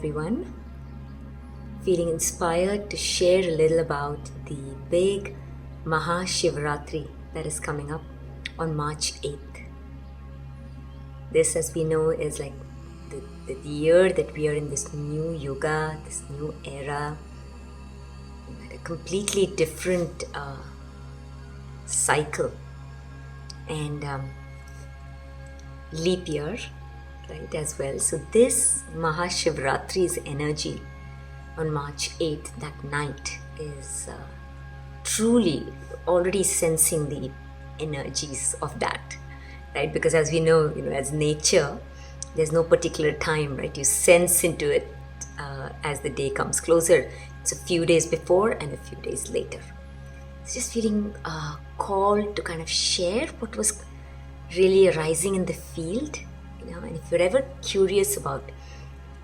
everyone. Feeling inspired to share a little about the big Mahashivaratri that is coming up on March 8th. This, as we know, is like the year that we are in this new yuga, this new era, a completely different cycle and leap year, right, as well. So this Mahashivratri's energy on March 8th, that night, is truly already sensing the energies of that, right? Because as we know, as nature, there's no particular time, right? You sense into it as the day comes closer. It's a few days before and a few days later. It's just feeling called to kind of share what was really arising in the field, and if you're ever curious about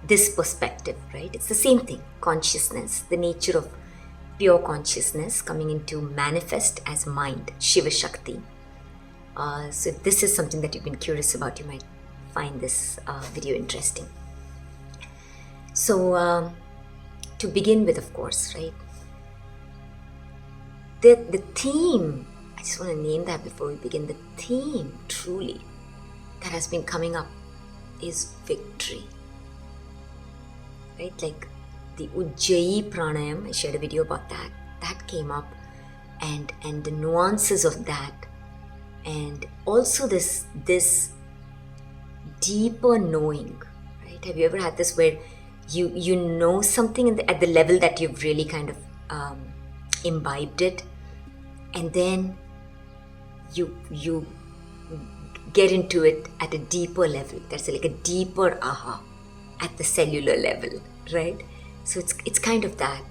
this perspective, right, it's the same thing. Consciousness, the nature of pure consciousness coming into manifest as mind, Shiva-Shakti. So if this is something that you've been curious about, you might find this video interesting. So to begin with, of course, right, the theme, I just want to name that before we begin. The theme truly that has been coming up is victory, right? Like the Ujjayi pranayam, I shared a video about that. That came up, and the nuances of that, and also this deeper knowing, right? Have you ever had this where you know something at the level that you've really kind of imbibed it, and then you get into it at a deeper level. That's like a deeper aha at the cellular level, right? So it's kind of that,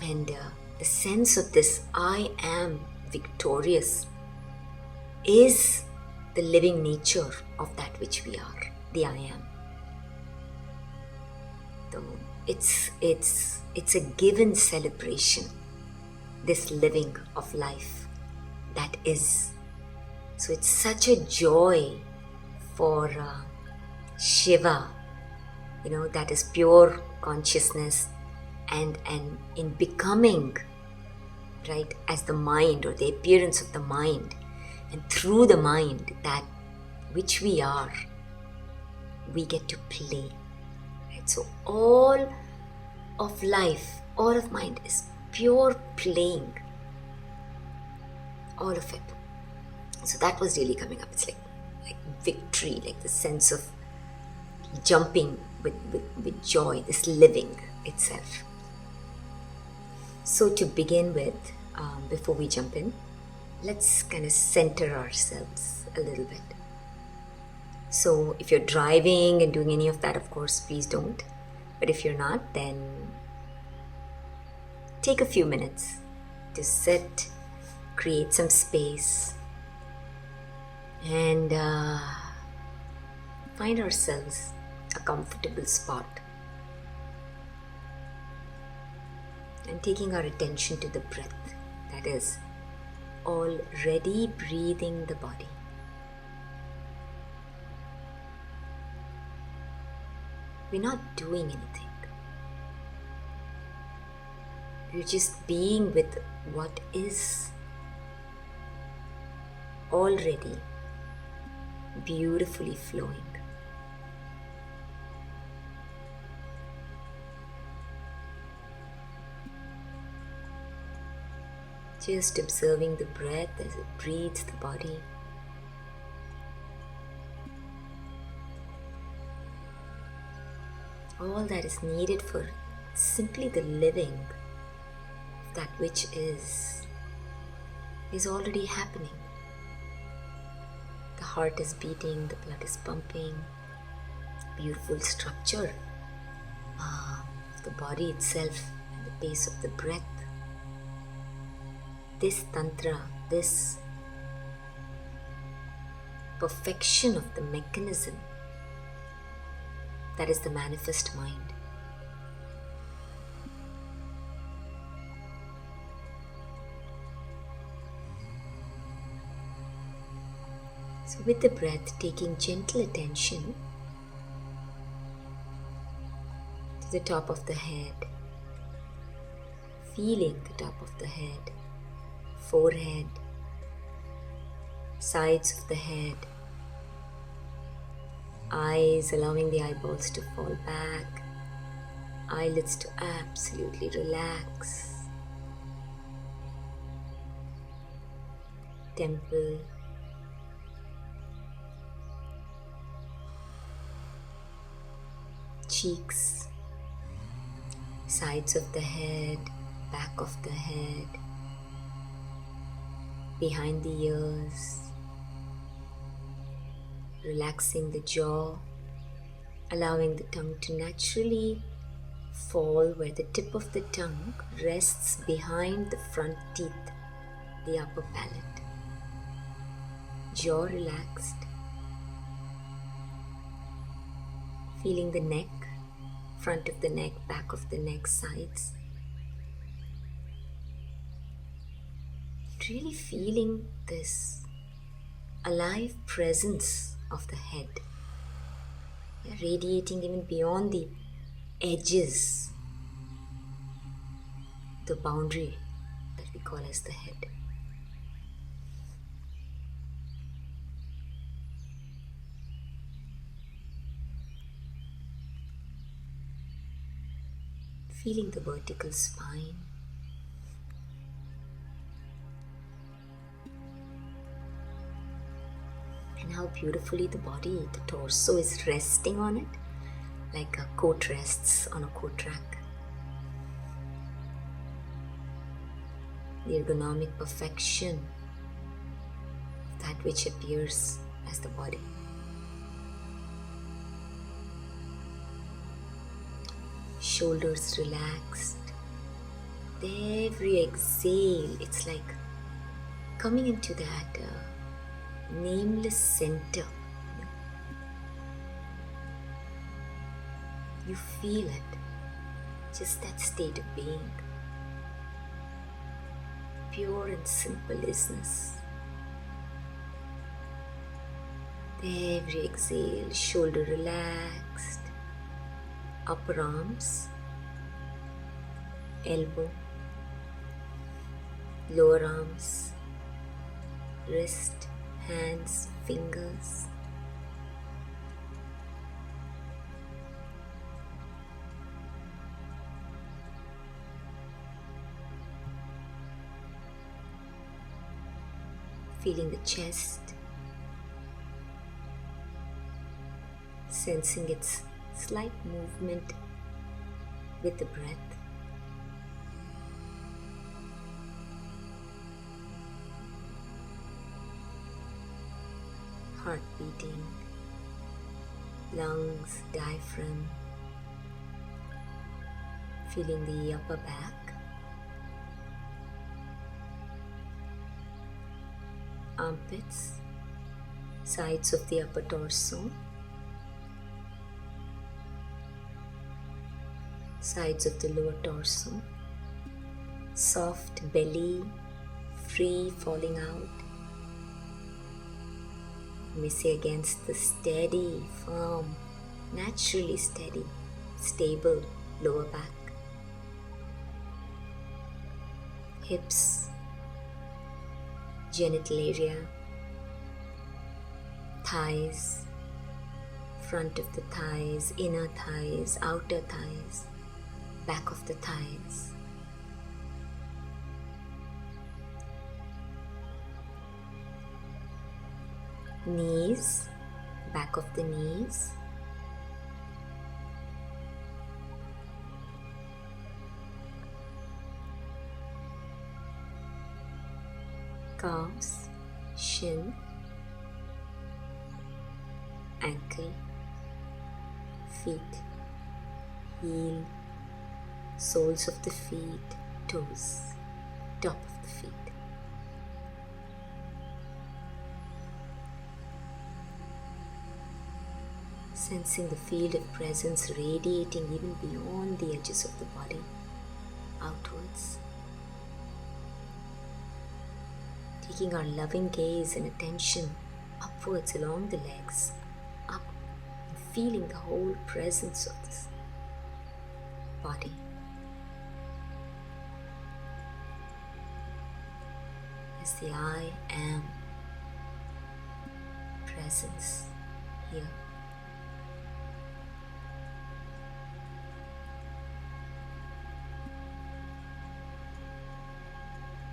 and the sense of this I am victorious is the living nature of that which we are, the I am. So it's a given celebration, this living of life that is. So it's such a joy for Shiva, that is pure consciousness, and in becoming, right, as the mind, or the appearance of the mind, and through the mind, that which we are, we get to play, right? So all of life, all of mind is pure playing, all of it. So that was really coming up. It's like victory, like the sense of jumping with joy, this living itself. So to begin with, before we jump in, let's kind of center ourselves a little bit. So if you're driving and doing any of that, of course, please don't. But if you're not, then take a few minutes to sit, create some space, and find ourselves a comfortable spot, and taking our attention to the breath that is already breathing the body. We're not doing anything. We're just being with what is already beautifully flowing. Just observing the breath as it breathes the body. All that is needed for simply the living of that which is already happening. The heart is beating, the blood is pumping, beautiful structure of the body itself, and the pace of the breath. This tantra, this perfection of the mechanism, that is the manifest mind. So with the breath, taking gentle attention to the top of the head, feeling the top of the head, forehead, sides of the head, eyes, allowing the eyeballs to fall back, eyelids to absolutely relax, temple, cheeks, sides of the head, back of the head, behind the ears, relaxing the jaw, allowing the tongue to naturally fall where the tip of the tongue rests behind the front teeth, the upper palate. Jaw relaxed, feeling the neck, front of the neck, back of the neck, sides. Really feeling this alive presence of the head, radiating even beyond the edges, the boundary that we call as the head. Feeling the vertical spine, and how beautifully the body, the torso is resting on it, like a coat rests on a coat rack. The ergonomic perfection of that which appears as the body. Shoulders relaxed. With every exhale, it's like coming into that nameless center. You feel it, just that state of being. Pure and simple isness. Every exhale, shoulder relaxed, upper arms, elbow, lower arms, wrist, hands, fingers. Feeling the chest, sensing its slight movement with the breath. Heart beating, lungs, diaphragm, feeling the upper back, armpits, sides of the upper torso, sides of the lower torso, soft belly, free falling out. You may say against the steady, firm, naturally steady, stable lower back. Hips, genital area, thighs, front of the thighs, inner thighs, outer thighs, back of the thighs. Knees, back of the knees. Calves, shin, ankle, feet, heel, soles of the feet, toes, top of the feet. Sensing the field of presence radiating even beyond the edges of the body, outwards. Taking our loving gaze and attention upwards along the legs, up, and feeling the whole presence of this body. Is the I am presence here.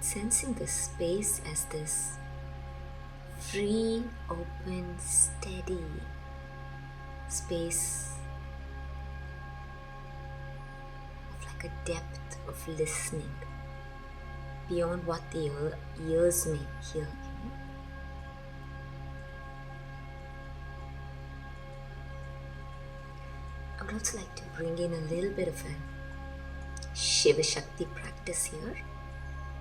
Sensing the space as this free, open, steady space of like a depth of listening beyond what the ears may hear. I would also like to bring in a little bit of a Shiva-Shakti practice here,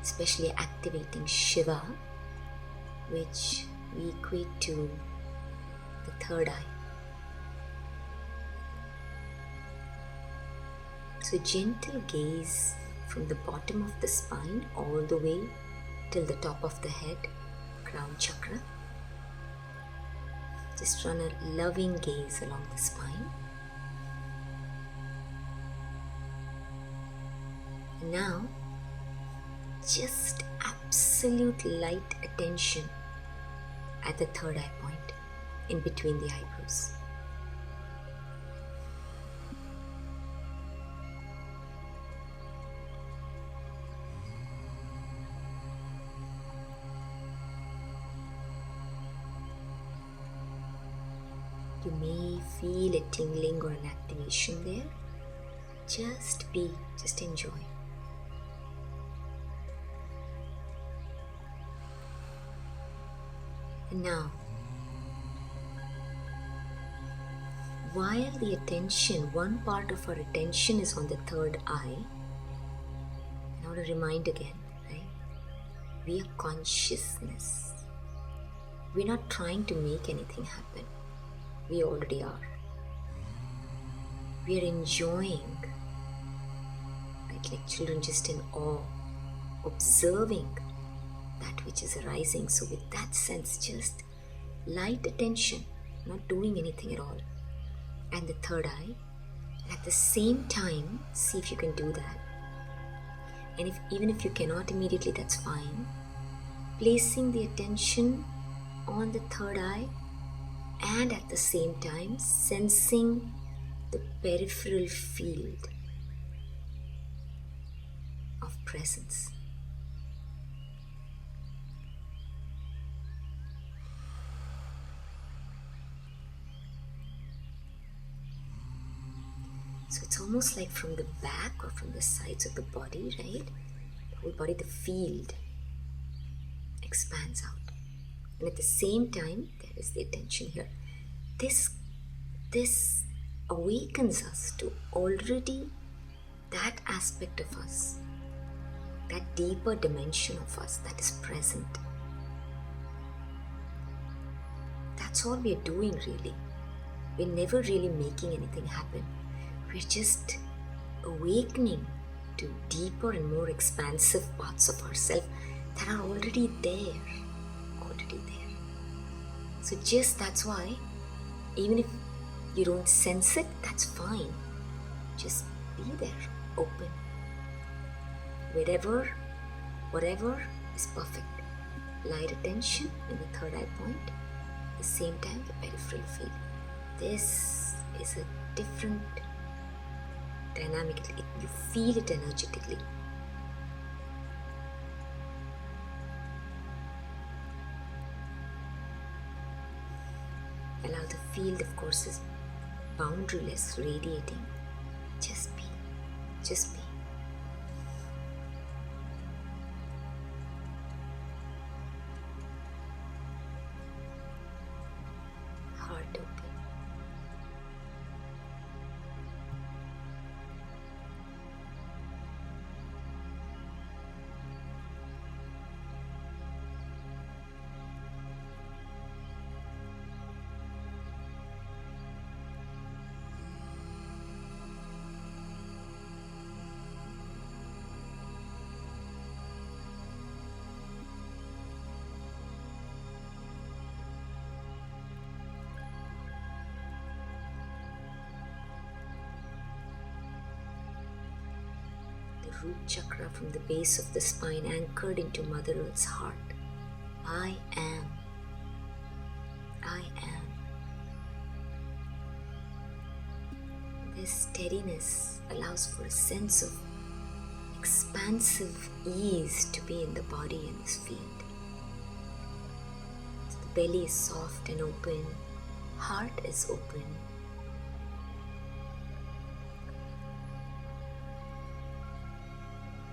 especially activating Shiva, which we equate to the third eye. So gentle gaze from the bottom of the spine all the way till the top of the head, crown chakra. Just run a loving gaze along the spine. And now, just absolute light attention at the third eye point, in between the eyebrows. You may feel a tingling or an activation there. Just enjoy. And now, while the attention, one part of our attention is on the third eye, I want to remind again, right? We are consciousness. We're not trying to make anything happen. We already are. We are enjoying, right, like children just in awe, observing that which is arising. So with that sense, just light attention, not doing anything at all. And the third eye, and at the same time, see if you can do that. And even if you cannot immediately, that's fine. Placing the attention on the third eye, and at the same time sensing the peripheral field of presence. So it's almost like from the back or from the sides of the body, right? The whole body, the field expands out. And at the same time, there is the attention here. This awakens us to already that aspect of us, that deeper dimension of us that is present. That's all we are doing really. We're never really making anything happen. We're just awakening to deeper and more expansive parts of ourselves that are already there. So just that's why, even if you don't sense it, that's fine. Just be there, open. Whatever is perfect. Light attention in the third eye point, at the same time the peripheral field. This is a different dynamic. You feel it energetically. Allow the field, of course, is boundaryless, radiating. Just be. Heart open. root chakra from the base of the spine anchored into Mother Earth's heart. I am. I am. This steadiness allows for a sense of expansive ease to be in the body in this field. So the belly is soft and open, heart is open.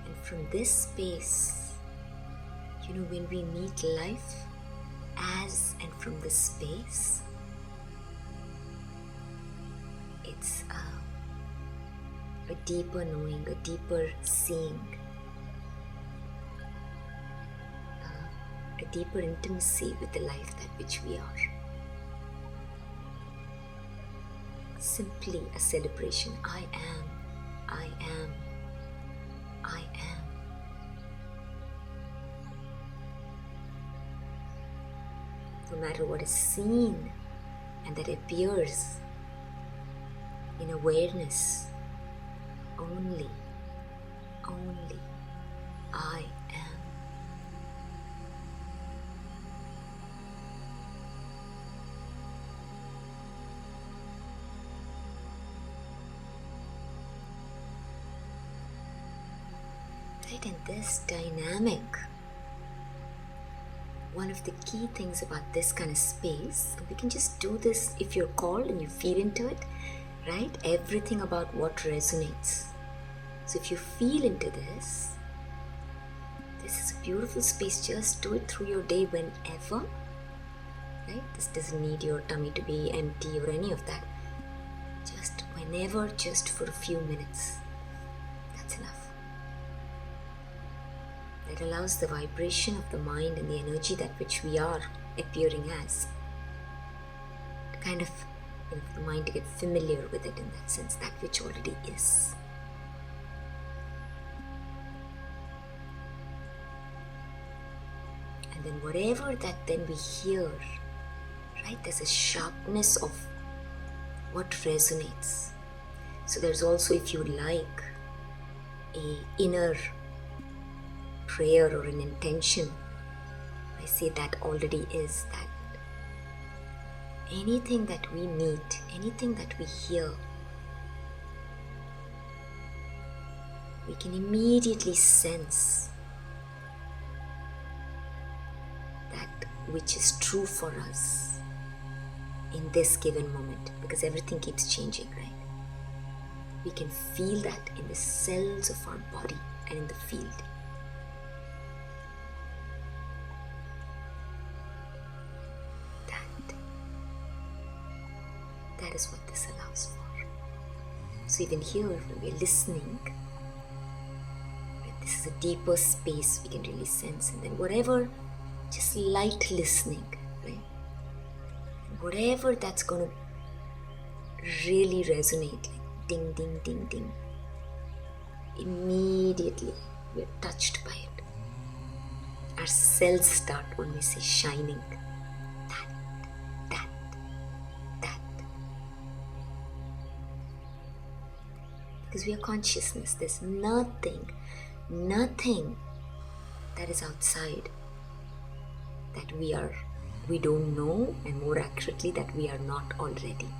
And from this space, when we meet life as and from this space, it's a deeper knowing, a deeper seeing, a deeper intimacy with the life that which we are. Simply a celebration. I am, I am, I am. No matter what is seen and that appears in awareness, only I am. Right, and this dynamic, one of the key things about this kind of space, and we can just do this if you're called and you feel into it, right? Everything about what resonates. So if you feel into this is a beautiful space. Just do it through your day whenever, right? This doesn't need your tummy to be empty or any of that. Just whenever, just for a few minutes. That's enough. That allows the vibration of the mind and the energy that which we are appearing as to kind of, the mind to get familiar with it in that sense, that which already is. And then whatever that then we hear, right, there's a sharpness of what resonates. So there's also, if you like, a inner prayer or an intention. I say that already is that anything that we meet, anything that we hear, we can immediately sense that which is true for us in this given moment, because everything keeps changing, right? We can feel that in the cells of our body and in the field. That is what this allows for. So even here, when we're listening, right, this is a deeper space we can really sense. And then whatever, just light listening, right? And whatever that's going to really resonate, like ding, ding, ding, ding, immediately we're touched by it. Our cells start, when we say shining, because we are consciousness. There's nothing that is outside that we don't know, and more accurately, that we are not already.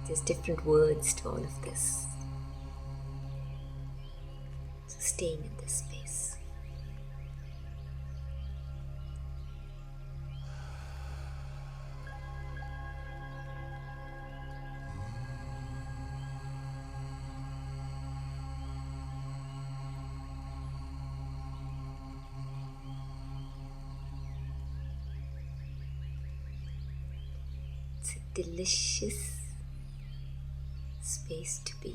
There's different words to all of this. So staying in this space. It's a delicious space to be in.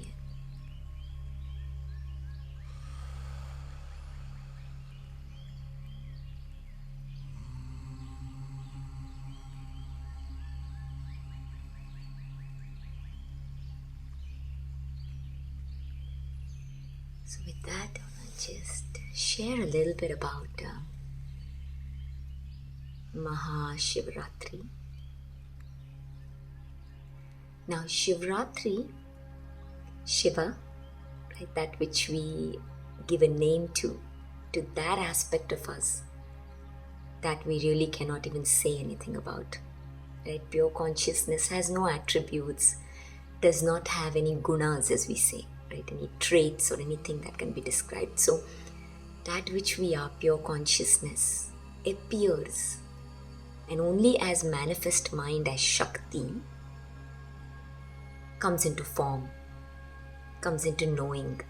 So with that, I want to just share a little bit about Mahashivaratri. Now Shivratri, Shiva, right? That which we give a name to that aspect of us that we really cannot even say anything about, right? Pure consciousness has no attributes, does not have any gunas, as we say, right? Any traits or anything that can be described. So that which we are, pure consciousness, appears, and only as manifest mind, as Shakti, comes into form, comes into knowing,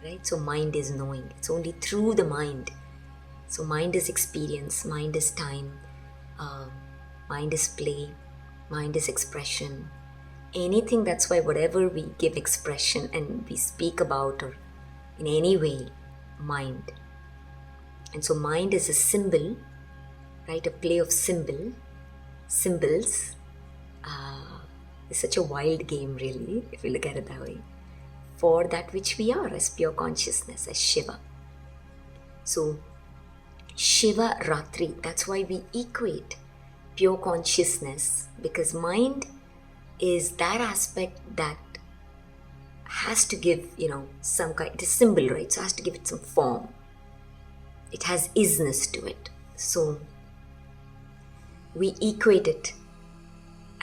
right? So mind is knowing. It's only through the mind. So mind is experience, mind is time, mind is play, mind is expression. Anything, that's why whatever we give expression and we speak about, or in any way, mind. And so mind is a symbol, right? A play of symbols. It's such a wild game, really, if you look at it that way, for that which we are as pure consciousness, as Shiva. So Shiva-Ratri, that's why we equate pure consciousness, because mind is that aspect that has to give, some kind, it is symbol, right? So it has to give it some form. It has isness to it. So we equate it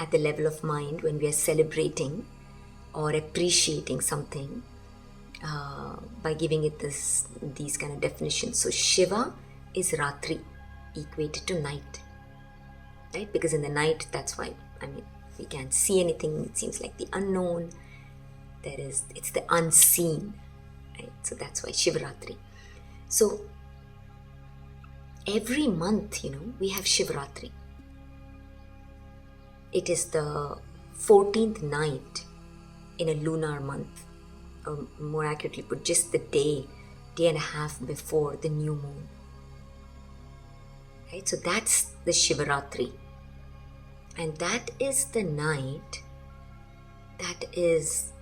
at the level of mind when we are celebrating or appreciating something by giving it these kind of definitions. So Shiva is Ratri, equated to night, right? Because in the night, that's why, we can't see anything. It seems like the unknown. It's the unseen, right? So that's why Shivaratri. So every month, we have Shivaratri. It is the 14th night in a lunar month, or more accurately put, just the day and a half before the new moon. Right? So that's the Shivaratri. And that is the night that is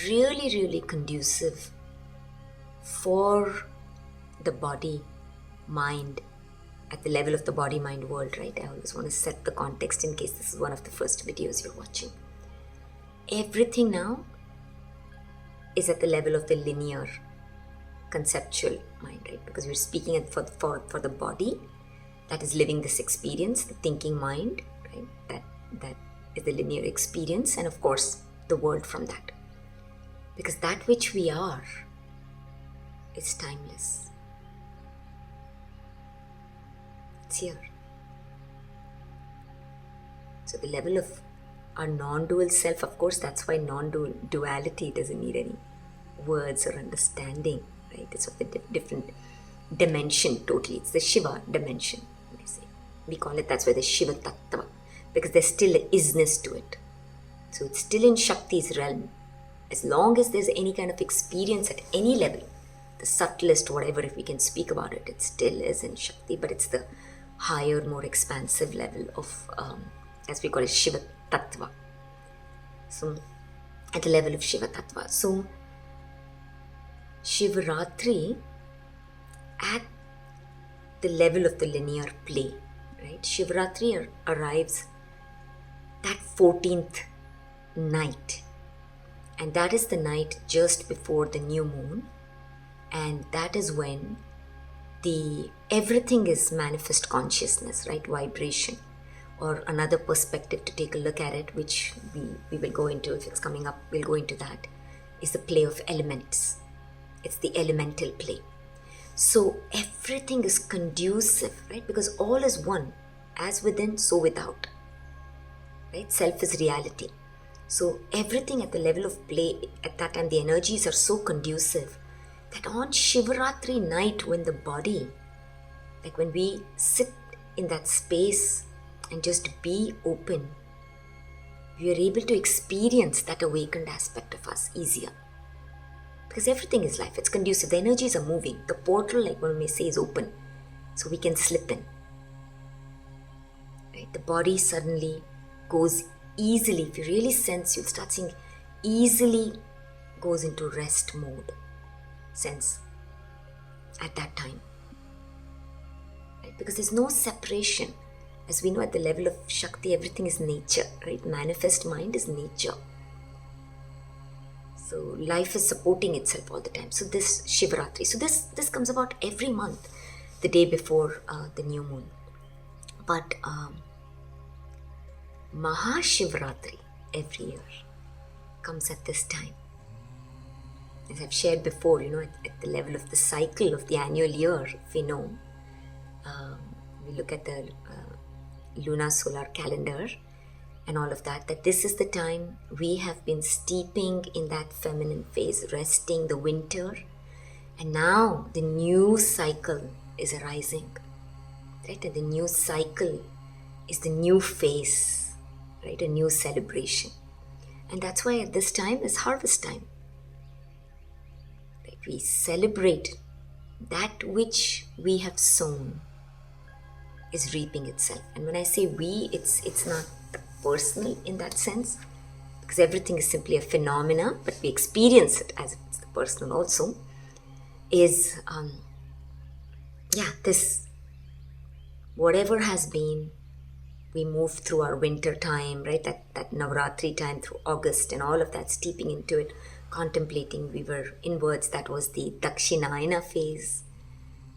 really, really conducive for the body, mind, at the level of the body-mind world, right? I always want to set the context in case this is one of the first videos you're watching. Everything now is at the level of the linear, conceptual mind, right? Because we're speaking for the body that is living this experience, the thinking mind, right? That is the linear experience, and of course, the world from that. Because that which we are is timeless. It's here. So the level of our non-dual self, of course, that's why non-duality doesn't need any words or understanding, right? It's of a different dimension totally. It's the Shiva dimension, we say. We call it, that's why the Shiva Tattva, because there's still an isness to it. So it's still in Shakti's realm. As long as there's any kind of experience at any level, the subtlest, whatever, if we can speak about it, it still is in Shakti, but it's the higher, more expansive level of, as we call it, Shiva Tattva. So, at the level of Shiva Tattva. So, Shivaratri at the level of the linear play, right? Shivaratri arrives that 14th night. And that is the night just before the new moon. And that is when everything is manifest consciousness, right? Vibration. Or another perspective to take a look at it, which we will go into, if it's coming up, we'll go into that, is the play of elements. It's the elemental play. So everything is conducive, right? Because all is one, as within, so without, right? Self is reality. So everything at the level of play, at that time, the energies are so conducive that on Shivaratri night, when the body, like when we sit in that space and just be open, we are able to experience that awakened aspect of us easier. Because everything is life, it's conducive, the energies are moving, the portal, like one may say, is open, so we can slip in. Right? The body suddenly goes easily, if you really sense, you'll start seeing, easily goes into rest mode, sense, at that time. Right? Because there's no separation. As we know, at the level of Shakti, everything is nature, right? Manifest mind is nature. So life is supporting itself all the time. So this Shivaratri, so this comes about every month, the day before the new moon. But Mahashivratri every year comes at this time. As I've shared before, at the level of the cycle of the annual year, if we know, we look at the lunar solar calendar and all of that, that this is the time we have been steeping in that feminine phase, resting the winter, and now the new cycle is arising, right? And the new cycle is the new phase, right? A new celebration. And that's why at this time is harvest time. Right? We celebrate that which we have sown is reaping itself. And when I say we, it's not personal in that sense, because everything is simply a phenomena, but we experience it as it's the personal also, is this whatever has been, we move through our winter time, right? That Navratri time through August and all of that, steeping into it, contemplating, we were inwards, that was the Dakshinayana phase.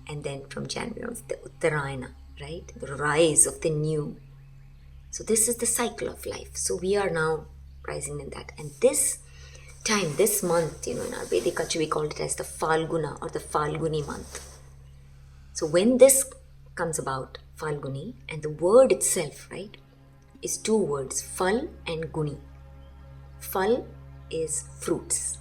And then from January on, the Uttarayana, right? The rise of the new. So this is the cycle of life. So we are now rising in that. And this time, this month, in our Vedic culture, we call it as the Falguna or the Falguni month. So when this comes about, Falguni, and the word itself, right, is two words, Fal and Guni. Fal is fruits.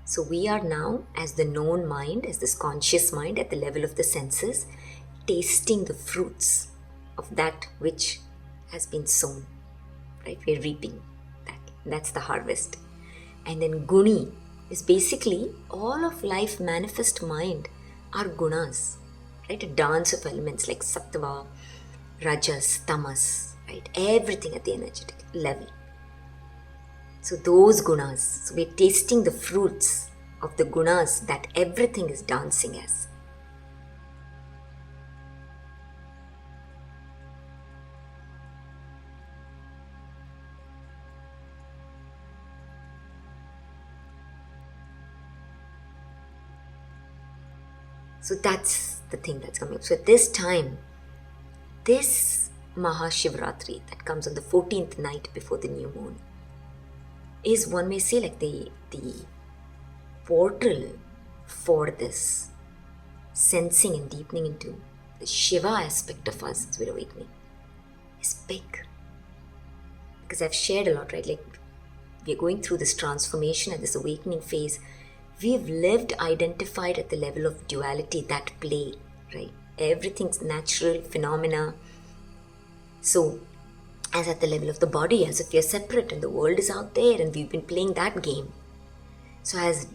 So we are now, as the known mind, as this conscious mind at the level of the senses, tasting the fruits of that which has been sown, right? We're reaping that. That's the harvest. And then Guni is basically all of life manifest mind are gunas, right? A dance of elements like sattva, rajas, tamas, right? Everything at the energetic level. So those gunas, so we're tasting the fruits of the gunas that everything is dancing as. So that's the thing that's coming. So at this time, this Mahashivratri that comes on the 14th night before the new moon is, one may say, like the portal for this sensing and deepening into the Shiva aspect of us as we're awakening is big. Because I've shared a lot, right? Like we're going through this transformation and this awakening phase. We've lived identified at the level of duality, that play, right? Everything's natural phenomena. So, as at the level of the body, as if we are separate and the world is out there and we've been playing that game. So, as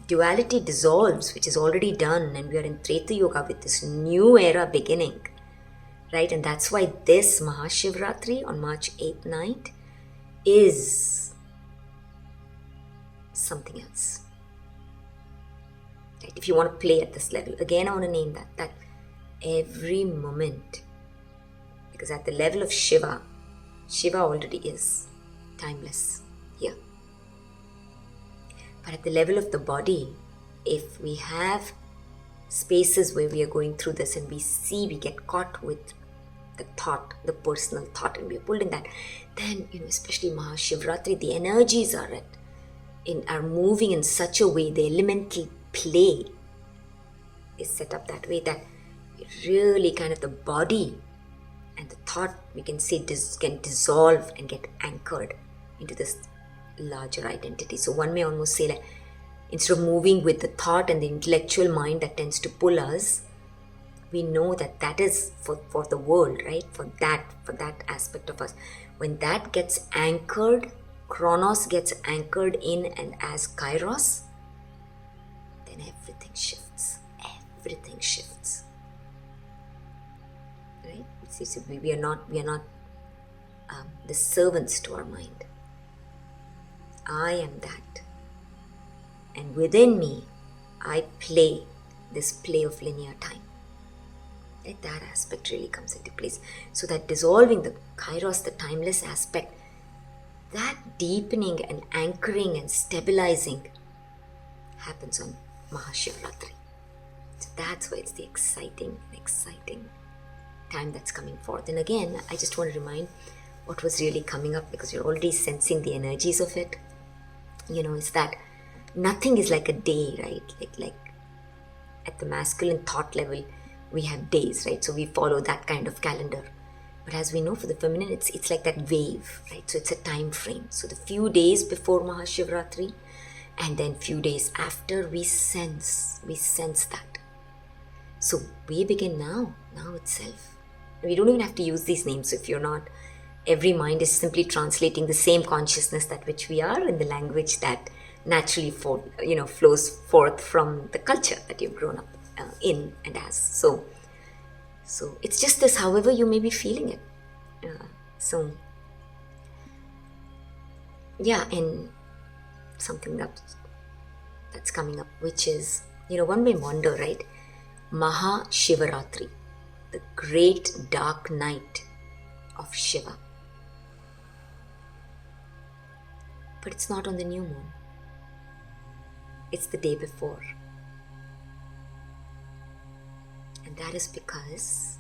duality dissolves, which is already done, and we are in Treta Yoga with this new era beginning, right? And that's why this Mahashivratri on March 8th night is something else. Right? If you want to play at this level, again I want to name that every moment, because at the level of Shiva already is timeless here. But at the level of the body, if we have spaces where we are going through this and we get caught with the thought, the personal thought, and we are pulled in that, then especially Mahashivratri, the energies are moving in such a way, the elemental play is set up that way that really kind of the body and the thought, we can say, can dissolve and get anchored into this larger identity. So one may almost say, like, instead of moving with the thought and the intellectual mind that tends to pull us, we know that is for the world, right? For that aspect of us. When that gets anchored, Chronos gets anchored in and as Kairos, then everything shifts. Everything shifts. Right? See, we are not the servants to our mind. I am that. And within me, I play this play of linear time. Right? That aspect really comes into place. So that dissolving the Kairos, the timeless aspect, that deepening and anchoring and stabilizing happens on Mahashivratri. So that's why it's the exciting time that's coming forth. And again, I just want to remind what was really coming up, because you're already sensing the energies of it. It's that nothing is like a day, right? Like at the masculine thought level, we have days, right? So we follow that kind of calendar. But as we know, for the feminine, it's like that wave, right? So it's a time frame. So the few days before Mahashivratri and then few days after, we sense that. So we begin now itself. We don't even have to use these names. So if you're not, every mind is simply translating the same consciousness that which we are in the language that naturally flows forth from the culture that you've grown up in and as. So it's just this, however you may be feeling it. And something that's coming up, which is, one may wonder, right? Mahashivaratri, the great dark night of Shiva. But it's not on the new moon. It's the day before. And that is because,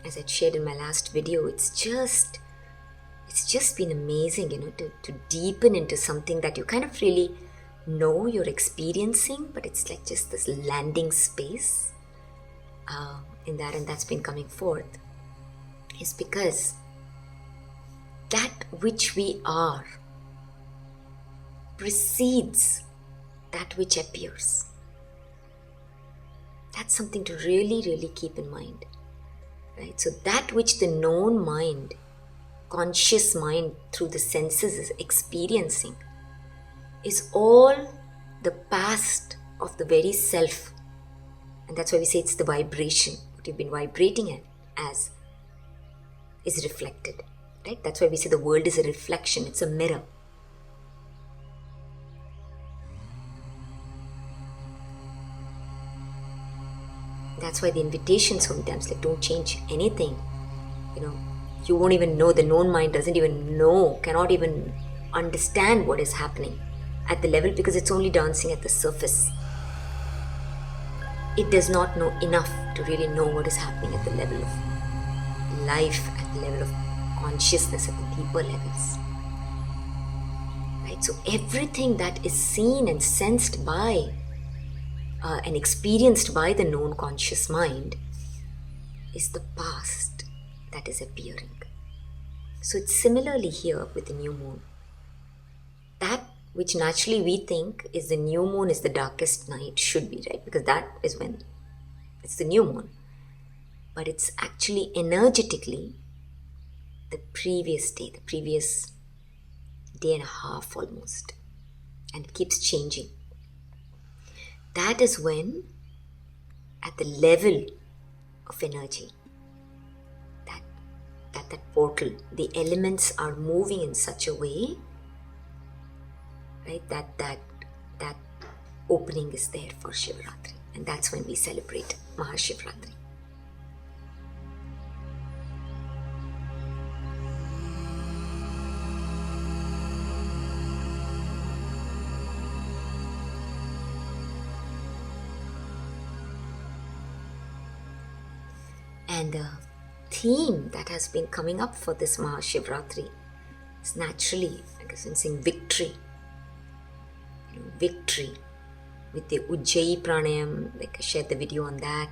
as I shared in my last video, it's just been amazing, to deepen into something that you kind of really know you're experiencing, but it's like just this landing space in that, and that's been coming forth, is because that which we are precedes that which appears. That's something to really, really keep in mind, right? So that which the known mind, conscious mind through the senses is experiencing is all the past of the very self. And that's why we say it's the vibration. What you've been vibrating as is reflected, right? That's why we say the world is a reflection. It's a mirror. That's why the invitation sometimes, like, don't change anything. You won't even know, the known mind doesn't even know, cannot even understand what is happening at the level, because it's only dancing at the surface. It does not know enough to really know what is happening at the level of life, at the level of consciousness, at the deeper levels. Right? So everything that is seen and sensed by and experienced by the known conscious mind is the past that is appearing. So it's similarly here with the new moon. That which naturally we think is the new moon is the darkest night, should be, right? Because that is when it's the new moon. But it's actually energetically the previous day, the previous day and a half almost. And it keeps changing. That is when, at the level of energy, that portal, the elements are moving in such a way, right, that opening is there for Shivaratri. And that's when we celebrate Mahashivratri. And the theme that has been coming up for this Mahashivratri is naturally, like I was saying, victory. Victory with the Ujjayi pranayam, like I shared the video on that.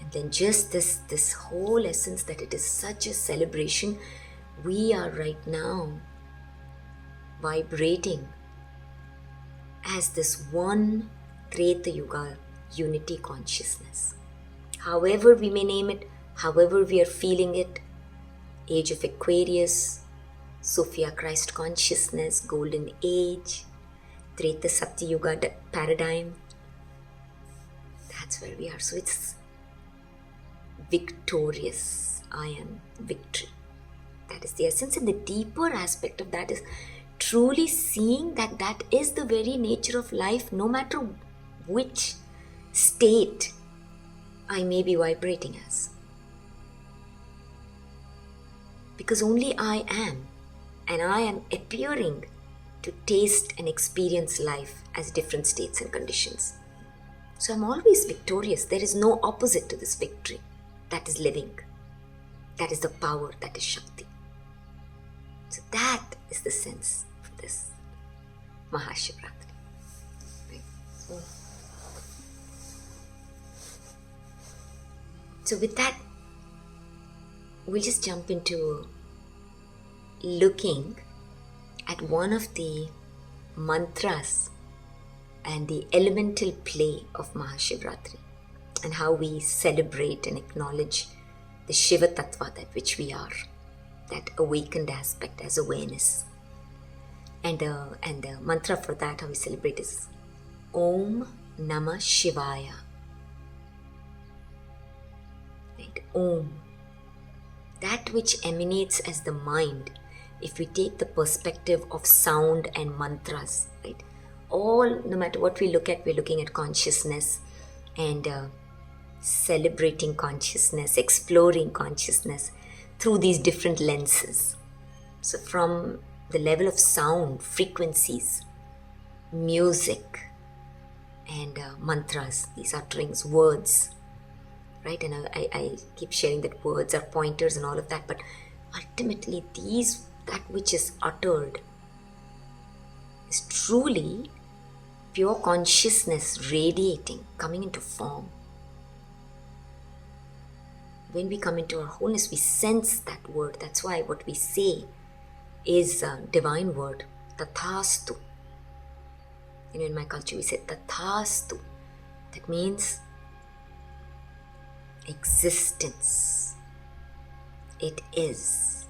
And then just this whole essence that it is such a celebration. We are right now vibrating as this one Treta Yuga unity consciousness. However we may name it, however we are feeling it, age of Aquarius, Sophia Christ consciousness, golden age, Treta Sapti Yuga paradigm. That's where we are. So it's victorious. I am victory. That is the essence. And the deeper aspect of that is truly seeing that that is the very nature of life, no matter which state I may be vibrating as. Because only I am. and I am appearing to taste and experience life as different states and conditions. So I'm always victorious. There is no opposite to this victory. That is living. That is the power. That is Shakti. So that is the sense of this Mahashivratri. Right? So with that, we'll just jump into looking at one of the mantras and the elemental play of Mahashivratri, and how we celebrate and acknowledge the Shiva Tattva, that which we are, that awakened aspect as awareness. And the mantra for that, how we celebrate, is Aum Nama Shivaya. Right? Om. That which emanates as the mind, if we take the perspective of sound and mantras, right? All, no matter what we look at, we're looking at consciousness and celebrating consciousness, exploring consciousness through these different lenses. So from the level of sound, frequencies, music, and mantras, these utterings, words, right? And I keep sharing that words are pointers and all of that, but ultimately that which is uttered is truly pure consciousness radiating, coming into form. When we come into our wholeness, we sense that word. That's why what we say is a divine word, Tathastu. In my culture we say Tathastu. That means existence. It is.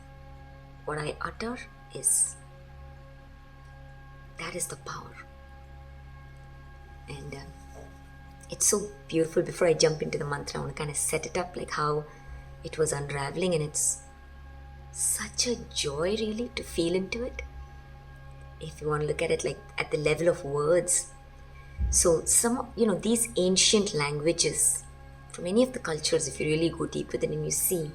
What I utter is. That is the power. And it's so beautiful. Before I jump into the mantra, I want to kind of set it up, like how it was unraveling, and it's such a joy really to feel into it. If you want to look at it like at the level of words. So these ancient languages from any of the cultures, if you really go deep within and you see,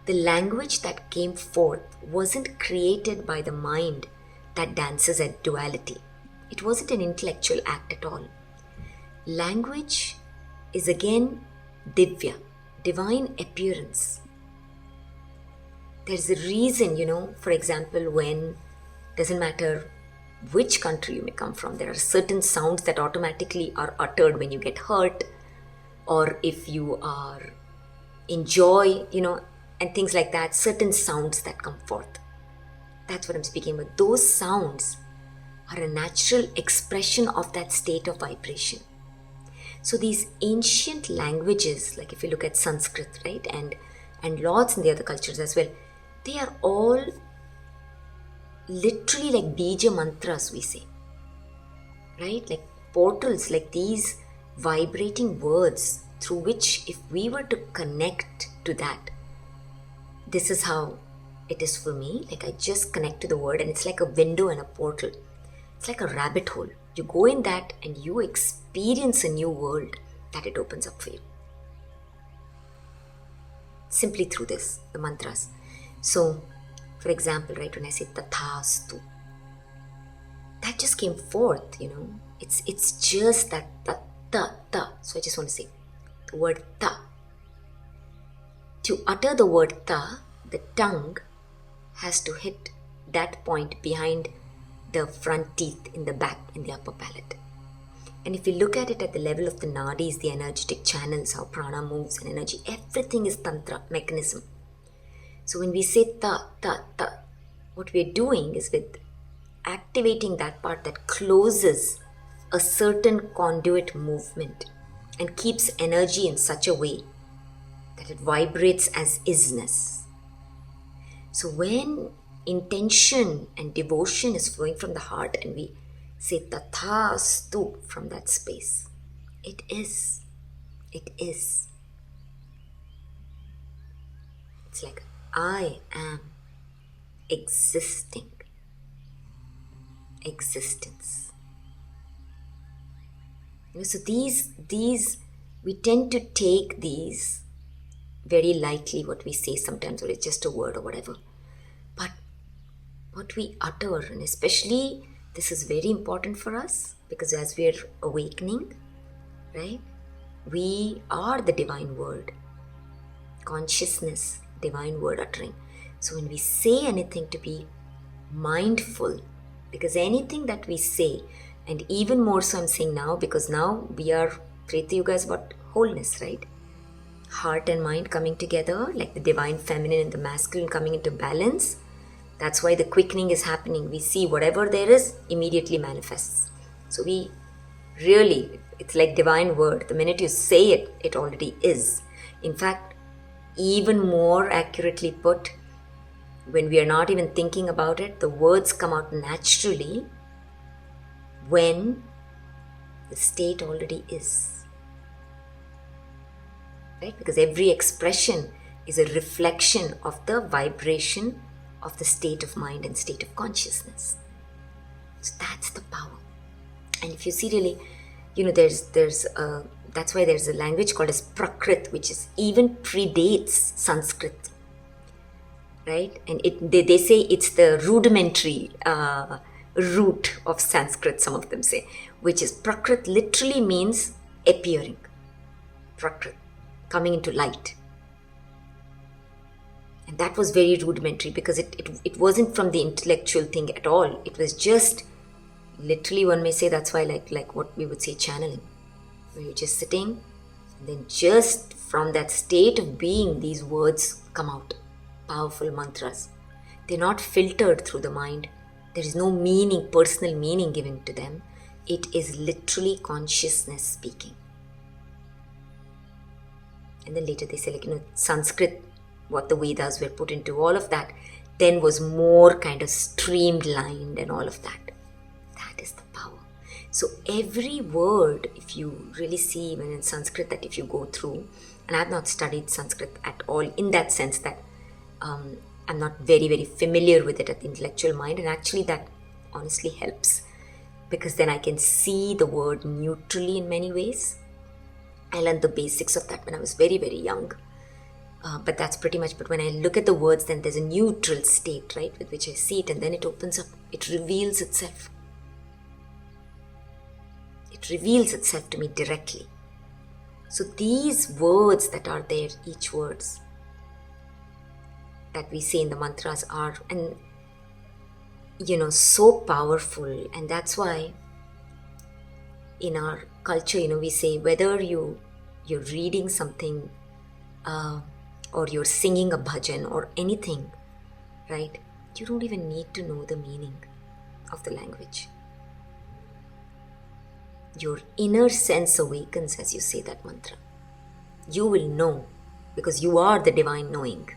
the language that came forth wasn't created by the mind that dances at duality. It wasn't an intellectual act at all. Language is again Divya, divine appearance. There's a reason, for example, when, doesn't matter which country you may come from, there are certain sounds that automatically are uttered when you get hurt, or if you are in joy, and things like that, certain sounds that come forth. That's what I'm speaking about. Those sounds are a natural expression of that state of vibration. So these ancient languages, like if you look at Sanskrit, right, and lots in the other cultures as well, they are all literally like bija mantras, we say, right? Like portals, like these vibrating words through which, if we were to connect to that, this is how it is for me. Like I just connect to the word, and it's like a window and a portal. It's like a rabbit hole. You go in that and you experience a new world that it opens up for you. Simply through this, the mantras. So, for example, right, when I say Tathastu, that just came forth, It's just that ta. So I just want to say the word ta. To utter the word ta, the tongue has to hit that point behind the front teeth in the back, in the upper palate. And if you look at it at the level of the nadis, the energetic channels, how prana moves and energy, everything is tantra, mechanism. So when we say ta, what we're doing is with activating that part that closes a certain conduit movement and keeps energy in such a way that it vibrates as isness. So when intention and devotion is flowing from the heart and we say Tathastu from that space, it is. It's like I am existing. Existence. So these we tend to take these very lightly, what we say sometimes, or it's just a word or whatever. But what we utter. And especially this is very important for us because as we are awakening, right, we are the divine word, consciousness, divine word uttering. So when we say anything, to be mindful, because anything that we say, and even more so I'm saying now, because now we are, Treta Yuga is about wholeness, right? Heart and mind coming together, like the divine feminine and the masculine coming into balance. That's why the quickening is happening. We see whatever there is immediately manifests. So we really, it's like divine word. The minute you say it, it already is. In fact, even more accurately put, when we are not even thinking about it, the words come out naturally when the state already is. Right? Because every expression is a reflection of the vibration of the state of mind and state of consciousness. So that's the power. And if you see really, that's why there's a language called as Prakrit, which is even predates Sanskrit, right? And they say it's the rudimentary root of Sanskrit, some of them say, which is Prakrit literally means appearing. Prakrit, coming into light. And that was very rudimentary because it wasn't from the intellectual thing at all. It was just, literally one may say, that's why like what we would say channeling, where you're just sitting and then just from that state of being, these words come out. Powerful mantras. They're not filtered through the mind. There is no meaning, personal meaning given to them. It is literally consciousness speaking. And then later they say, Sanskrit, what the Vedas were put into, all of that then was more kind of streamlined and all of that. That is the power. So every word, if you really see even in Sanskrit, that if you go through, and I have not studied Sanskrit at all in that sense that I'm not very, very familiar with it at the intellectual mind, and actually that honestly helps because then I can see the word neutrally in many ways. I learned the basics of that when I was very, very young. But that's pretty much, but when I look at the words, then there's a neutral state, right, with which I see it, and then it opens up, it reveals itself. It reveals itself to me directly. So these words that are there, each words that we say in the mantras are, and so powerful. And that's why in our culture, we say whether you're reading something or you're singing a bhajan or anything, right? You don't even need to know the meaning of the language. Your inner sense awakens as you say that mantra. You will know because you are the divine knowing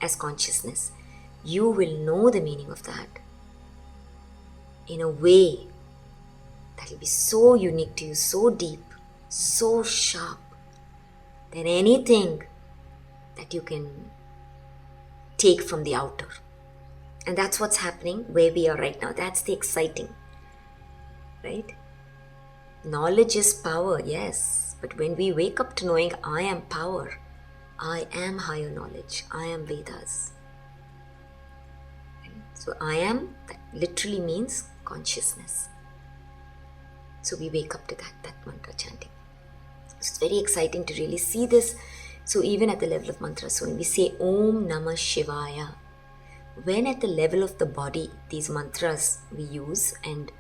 as consciousness. You will know the meaning of that in a way that will be so unique to you, so deep, so sharp, than anything that you can take from the outer. And that's what's happening where we are right now. That's the exciting, right? Knowledge is power, yes. But when we wake up to knowing I am power, I am higher knowledge, I am Vedas. Right? So I am, that literally means consciousness. So we wake up to that mantra chanting. So it's very exciting to really see this. So even at the level of mantra, so when we say Aum Nama Shivaya, when at the level of the body, these mantras we use, and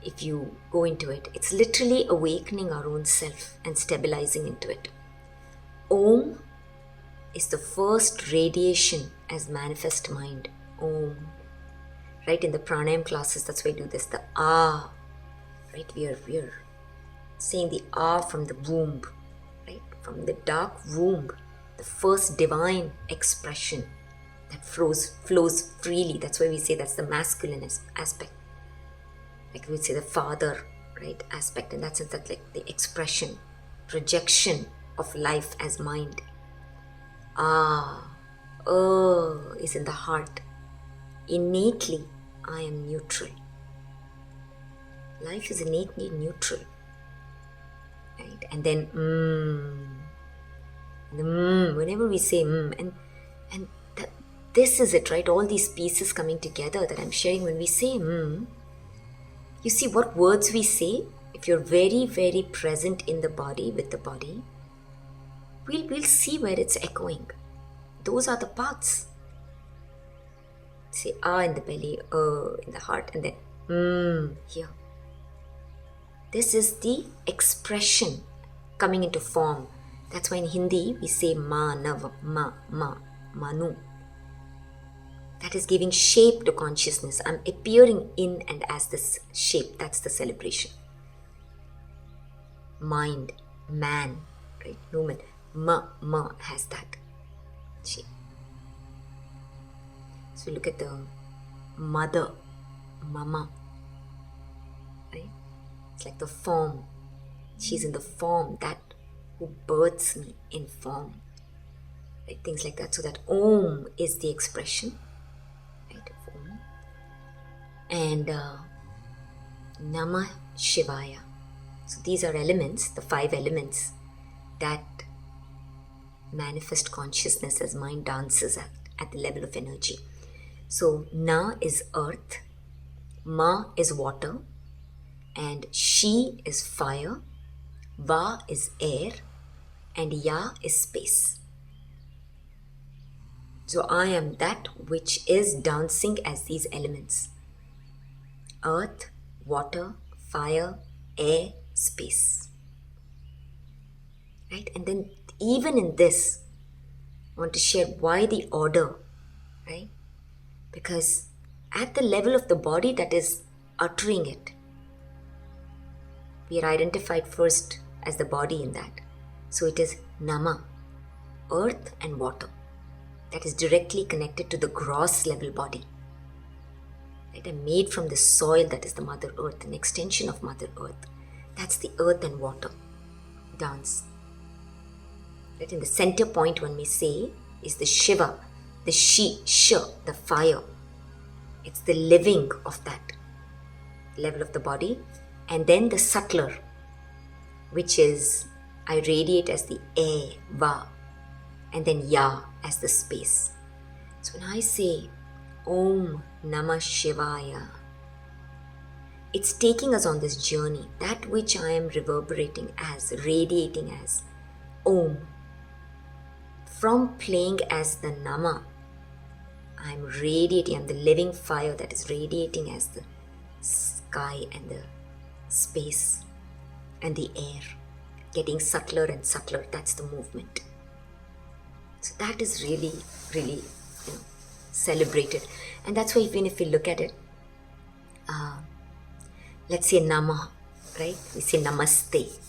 if you go into it, it's literally awakening our own self and stabilizing into it. Om is the first radiation as manifest mind. Om. Right, in the pranayam classes, that's why we do this, the ah. Right, we are saying the ah from the womb, right, from the dark womb, the first divine expression that flows freely. That's why we say that's the masculine aspect. Like we would say the father, right, aspect. In that sense, that's like the expression, projection of life as mind. Is in the heart. Innately, I am neutral. Life is innately neutral. Right? And then whenever we say and this is it, right? All these pieces coming together that I'm sharing. When we say you see what words we say. If you're very, very present in the body, with the body, we'll see where it's echoing. Those are the parts. Say ah in the belly, in the heart, and then here. This is the expression coming into form. That's why in Hindi we say ma, nav, ma, manu. That is giving shape to consciousness. I'm appearing in and as this shape. That's the celebration. Mind, man, right? Human. Ma has that shape. So look at the mother, mama, right? It's like the form. She's in the form, that who births me in form. Right? Things like that. So that Om is the expression, right, of Om. And Nama Shivaya. So these are elements, the 5 elements that manifest consciousness as mind dances at the level of energy. So Na is earth, Ma is water, and Shi is fire, Va is air, and Ya is space. So I am that which is dancing as these elements. Earth, water, fire, air, space. Right? And then even in this, I want to share why the order, right? Because at the level of the body that is uttering it, we are identified first as the body in that. So it is Nama, earth and water. That is directly connected to the gross level body. Right? And made from the soil that is the Mother Earth, an extension of Mother Earth. That's the earth and water dance. Right? In the center point, when we say, is the Shiva, the the fire. It's the living of that level of the body. And then the subtler, which is, I radiate as the air, Va, and then Ya as the space. So when I say Aum Nama Shivaya, it's taking us on this journey, that which I am reverberating as, radiating as Om. From playing as the Nama, I'm radiating, I'm the living fire that is radiating as the sky and the space and the air, getting subtler and subtler. That's the movement. So that is really, really, celebrated. And that's why even if we look at it, let's say Nama, right? We say Namaste,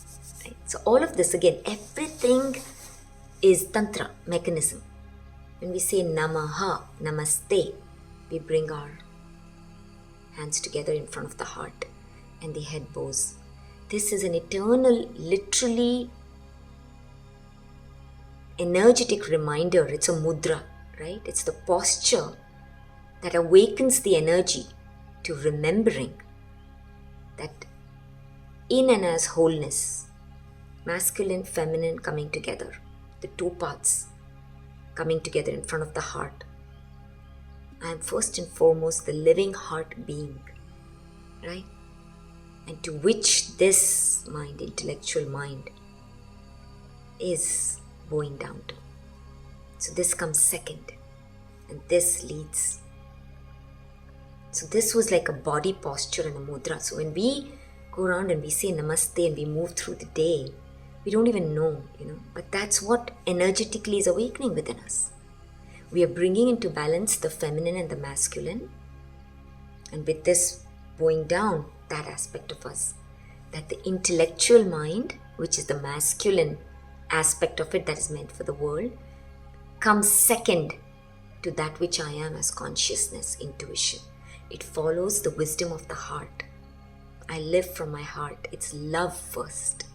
right? So all of this, again, everything is Tantra, mechanism. When we say Namaha, Namaste, we bring our hands together in front of the heart and the head bows. This is an eternal, literally energetic reminder. It's a mudra, right? It's the posture that awakens the energy to remembering that in and as wholeness, masculine, feminine coming together, the 2 parts coming together in front of the heart. I am first and foremost the living heart being, right? And to which this mind, intellectual mind, is bowing down to. So this comes second, and this leads. So this was like a body posture and a mudra. So when we go around and we say Namaste and we move through the day, we don't even know, but that's what energetically is awakening within us. We are bringing into balance the feminine and the masculine. And with this bowing down, that aspect of us, that the intellectual mind, which is the masculine aspect of it that is meant for the world, comes second to that which I am as consciousness, intuition. It follows the wisdom of the heart. I live from my heart. It's love first.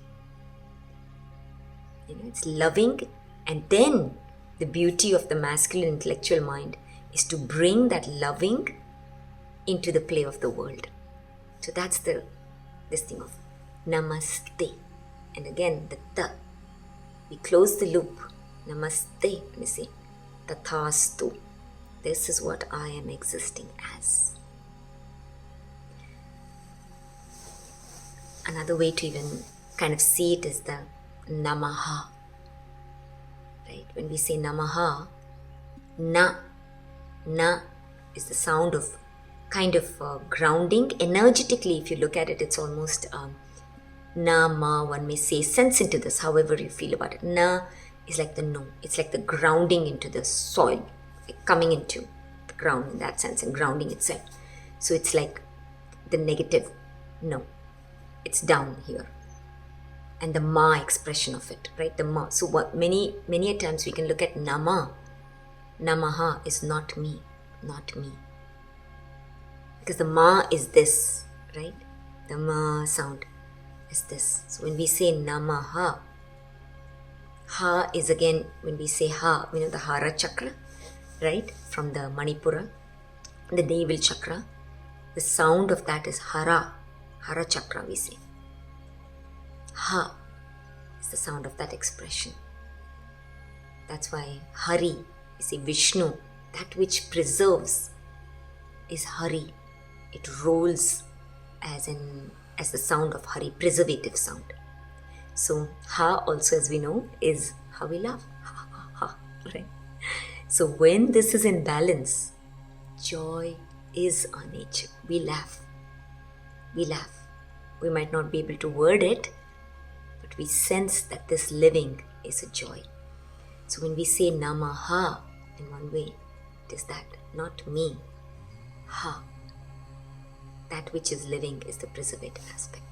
It's loving, and then the beauty of the masculine intellectual mind is to bring that loving into the play of the world. So that's this thing of Namaste. And again, the Ta. We close the loop. Namaste. Let me say Tathastu. This is what I am existing as. Another way to even kind of see it is the Namaha. Right? When we say Namaha, Na is the sound of kind of grounding. Energetically, if you look at it, it's almost Na, Ma, one may say, sense into this, however you feel about it. Na is like the no. It's like the grounding into the soil, like coming into the ground in that sense and grounding itself. So it's like the negative no. It's down here. And the Ma expression of it, right? The Ma. So what many a times we can look at Nama. Namaha is not me, not me. Because the Ma is this, right? The Ma sound is this. So when we say Namaha, Ha is again, when we say Ha, the Hara chakra, right? From the Manipura, the navel chakra. The sound of that is Hara chakra, we say. Ha is the sound of that expression. That's why Hari, we say Vishnu, that which preserves is Hari. It rolls as the sound of Hari, preservative sound. So Ha also, as we know, is how we laugh. Ha, ha, ha, right? So when this is in balance, joy is our nature. We laugh. We laugh. We might not be able to word it, but we sense that this living is a joy. So when we say Namaha, in one way, it is that, not me. Ha. That which is living is the preservative aspect.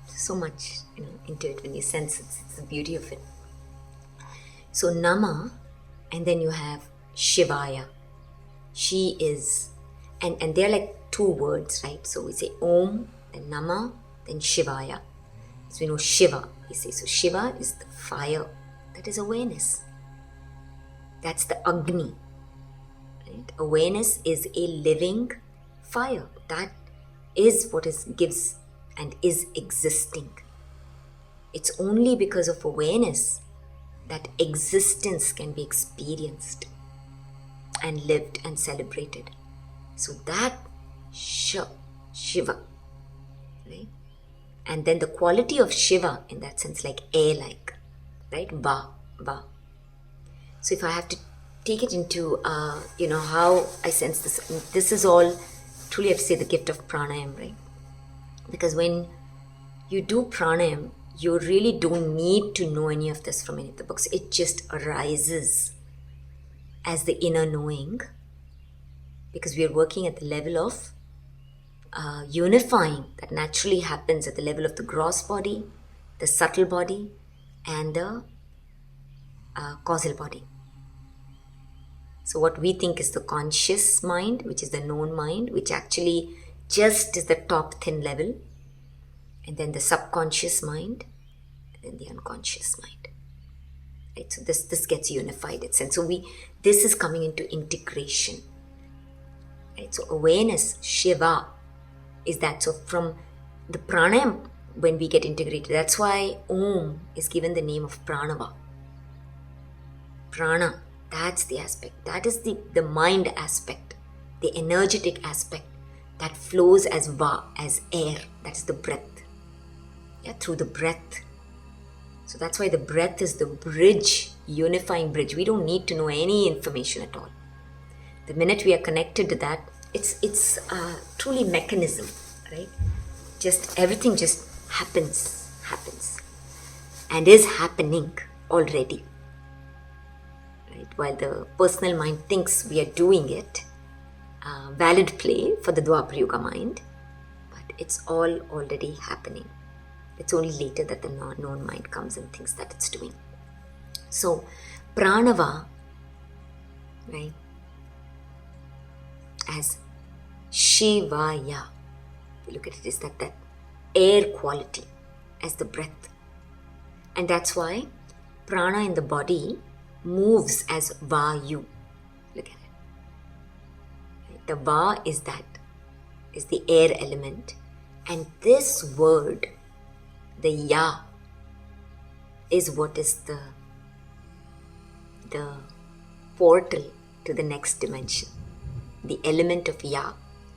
So much, into it when you sense it. It's the beauty of it. So Nama, and then you have Shivaya. She is, and they're like two words, right? So we say Om, then Nama, then Shivaya. So we know Shiva, we say. So Shiva is the fire. That is awareness. That's the Agni. Right? Awareness is a living fire. That is what gives and is existing. It's only because of awareness that existence can be experienced and lived and celebrated. So that Shiva, right? And then the quality of Shiva in that sense, like air-like, right? Va. So if I have to take it into, how I sense this is all, truly I have to say, the gift of pranayam, right? Because when you do pranayam, you really don't need to know any of this from any of the books. It just arises as the inner knowing, because we are working at the level of unifying that naturally happens at the level of the gross body, the subtle body, and the causal body. So what we think is the conscious mind, which is the known mind, which actually just is the top thin level, and then the subconscious mind, and then the unconscious mind. Right? So this gets unified. And so this is coming into integration. Right? So awareness, Shiva, is that. So from the pranayam, when we get integrated, that's why Om is given the name of Pranava. Prana, that's the aspect. That is the mind aspect, the energetic aspect that flows as Va, as air. That is the breath. Yeah, through the breath. So that's why the breath is the bridge, unifying bridge. We don't need to know any information at all. The minute we are connected to that, it's truly mechanism, right? Just everything just happens, and is happening already. Right? While the personal mind thinks we are doing it, valid play for the Dwapara Yuga mind, but it's all already happening. It's only later that the known mind comes and thinks that it's doing. So, Pranava, right, as Shivaya, we look at it as that air quality, as the breath. And that's why prana in the body moves as Vayu. Look at it. Right? The Va is the air element. And this word, the Ya, is what is the portal to the next dimension. the element of Ya,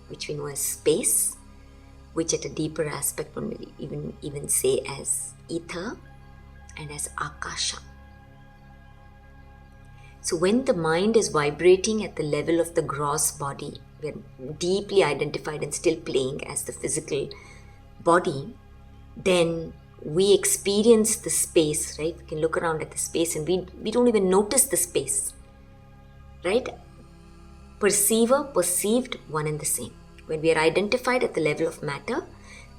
which we know as space, which at a deeper aspect one will even say as ether, and as AKASHA. So when the mind is vibrating at the level of the gross body, we are deeply identified and still playing as the physical body, then we experience the space, right? We can look around at the space and we don't even notice the space, right? Perceiver, perceived, one and the same. When we are identified at the level of matter,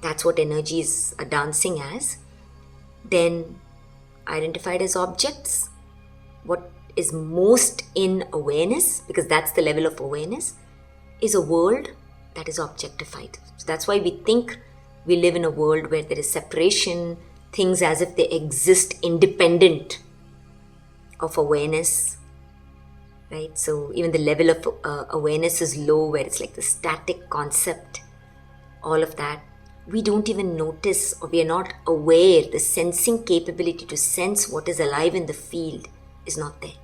that's what energies are dancing as. Then identified as objects, what is most in awareness, because that's the level of awareness, is a world that is objectified. So that's why we think we live in a world where there is separation, things as if they exist independent of awareness, right? So even the level of awareness is low, where it's like the static concept, all of that. We don't even notice, or we are not aware, the sensing capability to sense what is alive in the field is not there.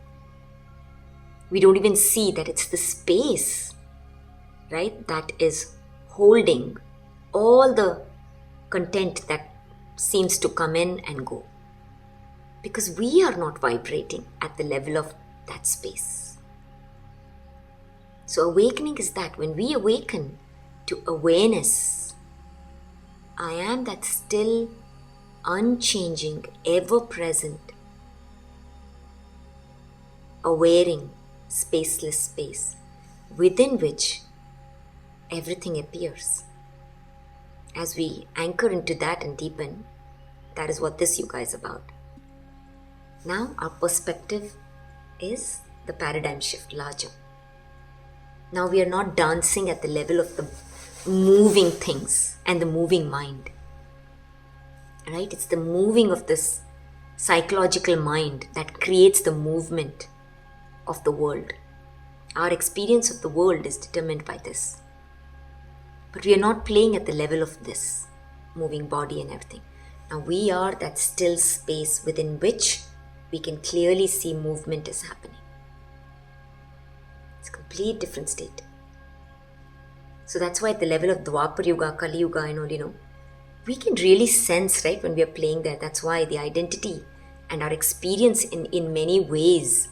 We don't even see that it's the space, right, that is holding all the content that seems to come in and go. Because we are not vibrating at the level of that space. So awakening is that when we awaken to awareness, I am that still, unchanging, ever-present, awareing, spaceless space within which everything appears. As we anchor into that and deepen, that is what this yoga is about. Now our perspective is the paradigm shift larger. Now we are not dancing at the level of the moving things and the moving mind, right? It's the moving of this psychological mind that creates the movement of the world. Our experience of the world is determined by this. But we are not playing at the level of this moving body and everything. Now we are that still space within which we can clearly see movement is happening. It's a complete different state. So that's why at the level of Dwapar Yuga, Kali Yuga and all, we can really sense, right, when we are playing there. That's why the identity and our experience in many ways,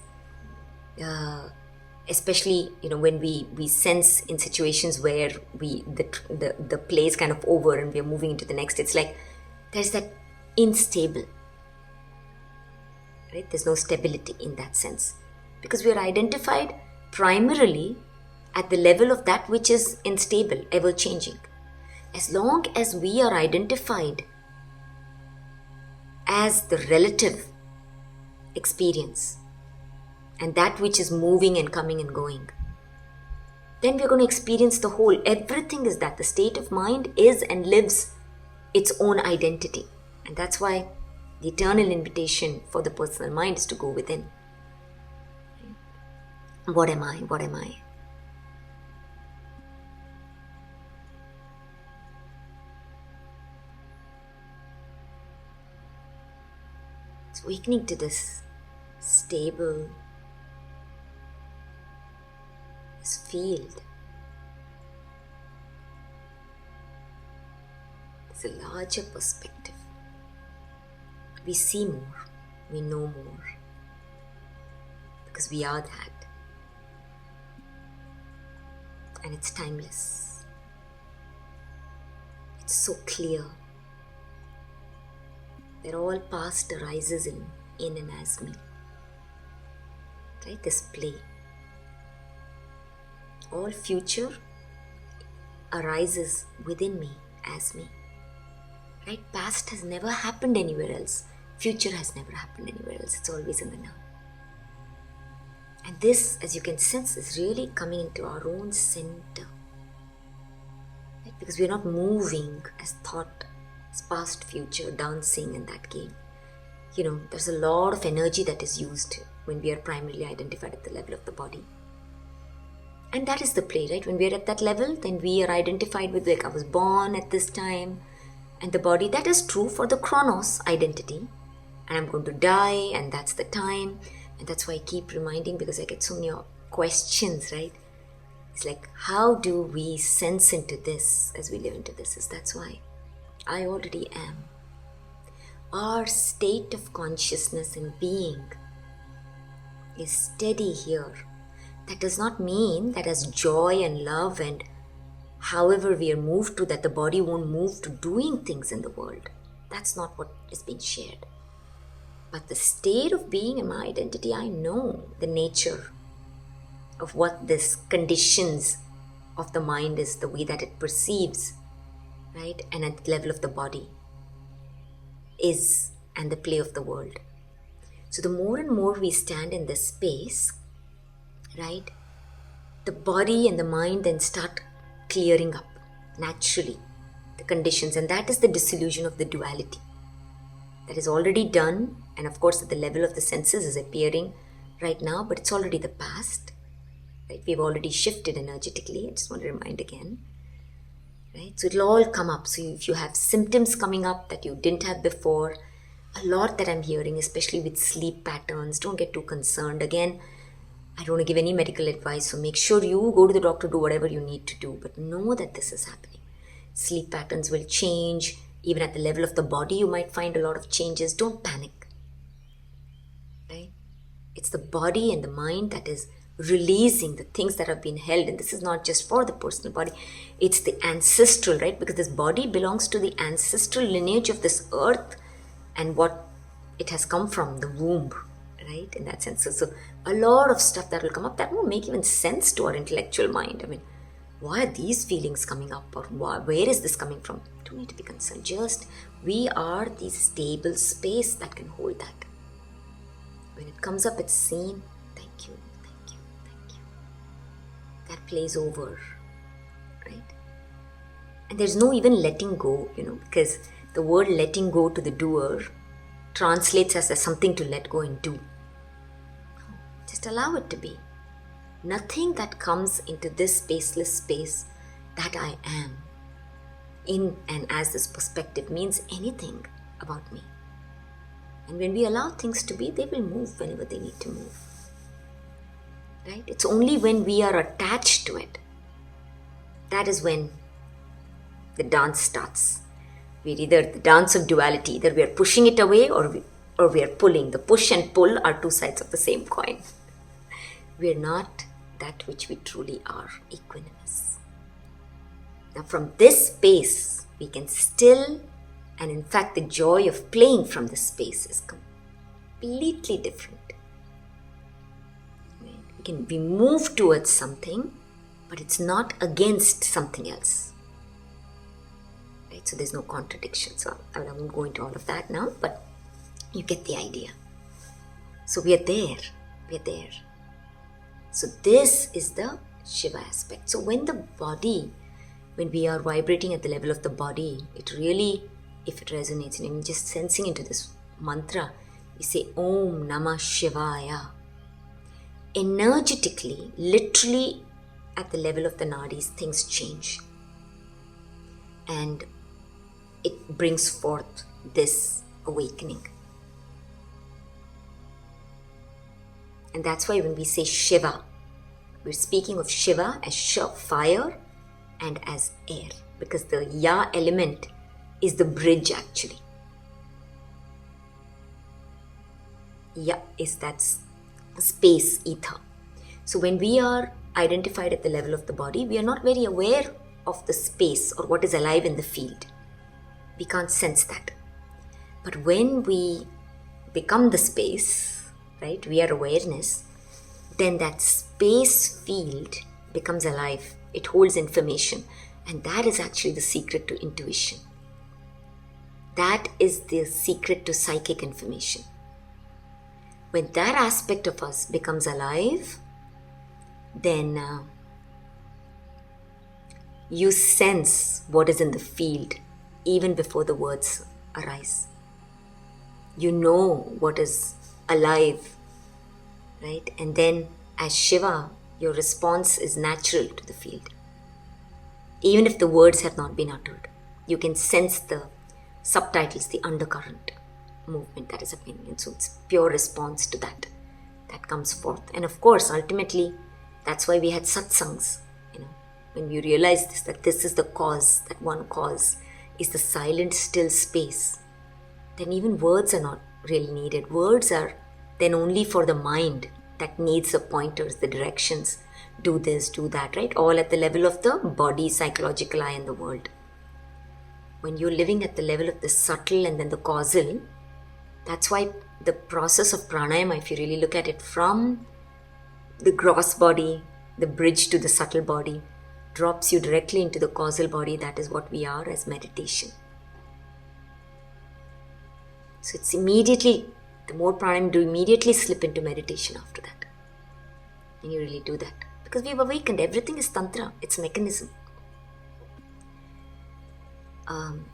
especially when we sense in situations where the play is kind of over and we are moving into the next, it's like there's that unstable, right? There's no stability in that sense, because we are identified primarily at the level of that which is unstable, ever changing. As long as we are identified as the relative experience and that which is moving and coming and going, then we're going to experience the whole. Everything is that. The state of mind is and lives its own identity. And that's why the eternal invitation for the personal mind is to go within. What am I? What am I? It's awakening to this stable, this field. It's a larger perspective. We see more, we know more, because we are that. And it's timeless. It's so clear that all past arises in and as me. Right? This play. All future arises within me as me. Right? Past has never happened anywhere else. Future has never happened anywhere else. It's always in the now. And this, as you can sense, is really coming into our own center. Right? Because we are not moving as thought, as past, future, dancing in that game. There's a lot of energy that is used when we are primarily identified at the level of the body. And that is the play, right? When we are at that level, then we are identified with, like, I was born at this time, and the body. That is true for the chronos identity. And I'm going to die, and that's the time. And that's why I keep reminding, because I get so many questions, right? It's like, how do we sense into this as we live into this? That's why I already am. Our state of consciousness and being is steady here. That does not mean that as joy and love and however we are moved to, that the body won't move to doing things in the world. That's not what is being shared. But the state of being and my identity, I know the nature of what this conditions of the mind is, the way that it perceives, right? And at the level of the body is, and the play of the world. So the more and more we stand in this space, right, the body and the mind then start clearing up naturally, the conditions, and that is the dissolution of the duality that is already done. And of course at the level of the senses is appearing right now, but it's already the past, right? We've already shifted energetically. I just want to remind again, right? So it'll all come up. So if you have symptoms coming up that you didn't have before, a lot that I'm hearing, especially with sleep patterns, don't get too concerned. Again, I don't want to give any medical advice, so make sure you go to the doctor, do whatever you need to do, but know that this is happening. Sleep patterns will change. Even at the level of the body, you might find a lot of changes. Don't panic, right? It's the body and the mind that is releasing the things that have been held. And this is not just for the personal body. It's the ancestral, right? Because this body belongs to the ancestral lineage of this earth and what it has come from, the womb, right? In that sense. So a lot of stuff that will come up that won't make even sense to our intellectual mind. I mean, why are these feelings coming up, or where is this coming from? Don't need to be concerned. Just we are the stable space that can hold that. When it comes up, it's seen. Thank you, thank you, thank you. That plays over, right? And there's no even letting go, because the word letting go to the doer translates as something to let go and do. Just allow it to be. Nothing that comes into this spaceless space that I am in and as this perspective means anything about me. And when we allow things to be, they will move whenever they need to move. Right? It's only when we are attached to it, that is when the dance starts. We're either the dance of duality, either we are pushing it away or we are pulling. The push and pull are two sides of the same coin. We are not that which we truly are, equanimous. Now from this space, we can still, and in fact the joy of playing from this space is completely different. We move towards something, but it's not against something else. Right? So there's no contradiction. So I won't go into all of that now, but you get the idea. So we are there. We are there. So this is the Shiva aspect. So when we are vibrating at the level of the body, it really, if it resonates, and just sensing into this mantra, we say Aum Nama Shivaya. Energetically, literally at the level of the nadis, things change. And it brings forth this awakening. And that's why when we say Shiva, we're speaking of Shiva as fire and as air, because the Ya element is the bridge actually. Ya is that space, ether. So when we are identified at the level of the body, we are not very aware of the space or what is alive in the field. We can't sense that. But when we become the space, right, we are awareness, then that space field becomes alive. It holds information. And that is actually the secret to intuition. That is the secret to psychic information. When that aspect of us becomes alive, then you sense what is in the field even before the words arise. You know what is alive, right? And then as Shiva, your response is natural to the field. Even if the words have not been uttered, you can sense the subtitles, the undercurrent movement that is happening. And so it's pure response to that comes forth. And of course, ultimately, that's why we had satsangs, when you realize this, that this is the cause, that one cause is the silent, still space, then even words are not really needed. Words are then only for the mind that needs the pointers, the directions, do this, do that, right? All at the level of the body, psychological eye, and the world. When you're living at the level of the subtle and then the causal, that's why the process of pranayama, if you really look at it from the gross body, the bridge to the subtle body, drops you directly into the causal body. That is what we are as meditation. So it's immediately, the more pranayama do, immediately slip into meditation after that. And you really do that. Because we've awakened. Everything is tantra. It's mechanism.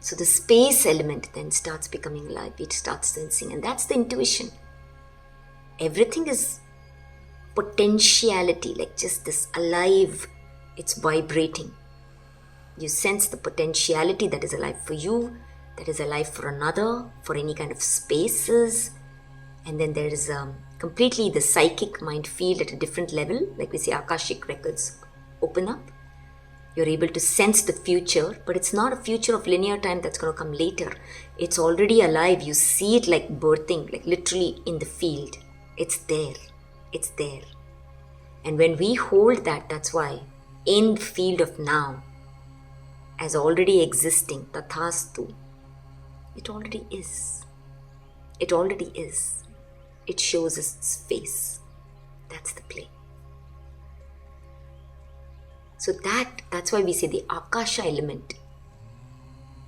So the space element then starts becoming alive. It starts sensing. And that's the intuition. Everything is potentiality, like just this alive. It's vibrating. You sense the potentiality that is alive for you, that is alive for another, for any kind of spaces. And then there is completely the psychic mind field at a different level. Like we say, Akashic records open up. You're able to sense the future, but it's not a future of linear time that's going to come later. It's already alive. You see it like birthing, like literally in the field. It's there. It's there. And when we hold that, that's why in the field of now, as already existing, tathastu, it already is. It already is. It shows its face. That's the play. So that's why we say the Akasha element.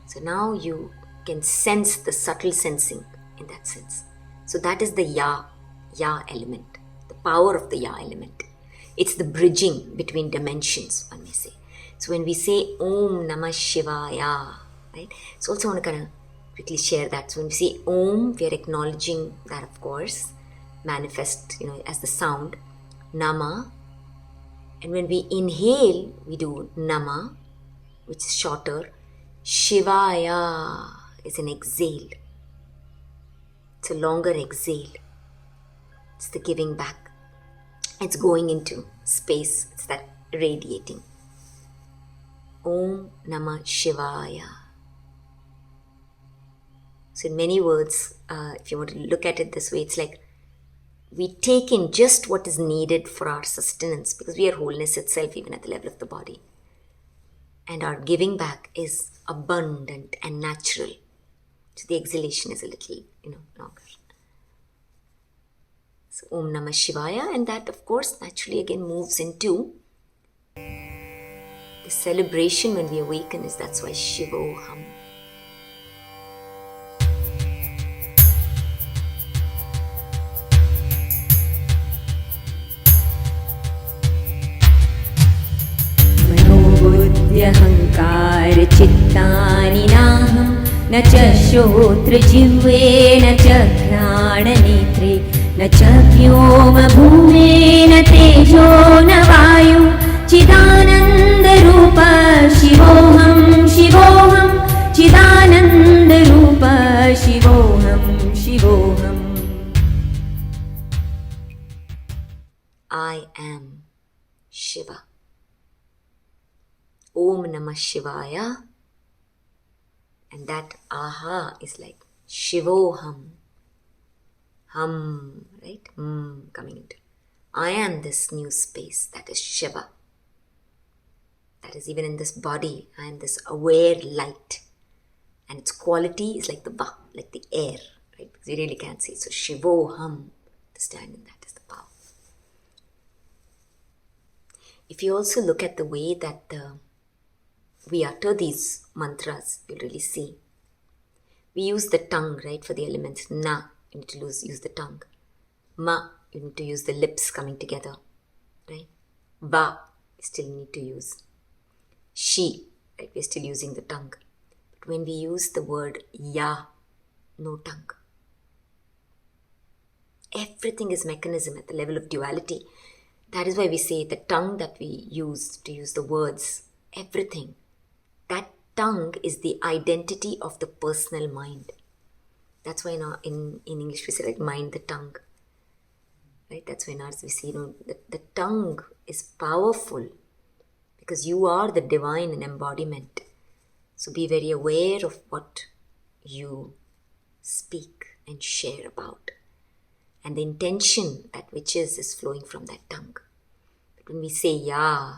So now you can sense the subtle sensing in that sense. So that is the Ya element, the power of the Ya element. It's the bridging between dimensions, one may say. So when we say Aum Nama Shivaya, right? So also I want to kind of quickly share that. So when we say Om, we are acknowledging that, of course, manifest, as the sound, Nama. And when we inhale, we do Nama, which is shorter. Shivaya is an exhale. It's a longer exhale. It's the giving back. It's going into space. It's that radiating. Aum Nama Shivaya. So in many words, if you want to look at it this way, it's like we take in just what is needed for our sustenance, because we are wholeness itself, even at the level of the body. And our giving back is abundant and natural. So the exhalation is a little, longer. So Om Namah Shivaya, and that of course naturally again moves into the celebration when we awaken. That's why Shivoham. अहंकार चित्तानि नाहं न च श्रोत्रजिह्वे न च घ्राणनेत्रे न च व्योमभूमेन तेजो न वायु चिदानन्दरूप शिवोऽहं शिवोऽहं चिदानन्दरूप शिवोऽहं शिवोऽहम्. I am Shiva. Om Namah Shivaya, and that aha is like Shivoham, hum, right? Coming into. I am this new space, that is Shiva. That is even in this body, I am this aware light, and its quality is like the va, like the air, right? Because you really can't see. So Shivoham, to stand in that is the power. If you also look at the way that we utter these mantras, you'll really see. We use the tongue, right, for the elements. Na, you need to use the tongue. Ma, you need to use the lips coming together, right? Va, you still need to use. Shi, right, we're still using the tongue. But when we use the word Ya, no tongue. Everything is mechanism at the level of duality. That is why we say the tongue that we use to use the words, everything. That tongue is the identity of the personal mind. That's why in English we say like mind the tongue. Right? That's why in ours we say the tongue is powerful because you are the divine in embodiment. So be very aware of what you speak and share about. And the intention, that which is flowing from that tongue. But when we say ya,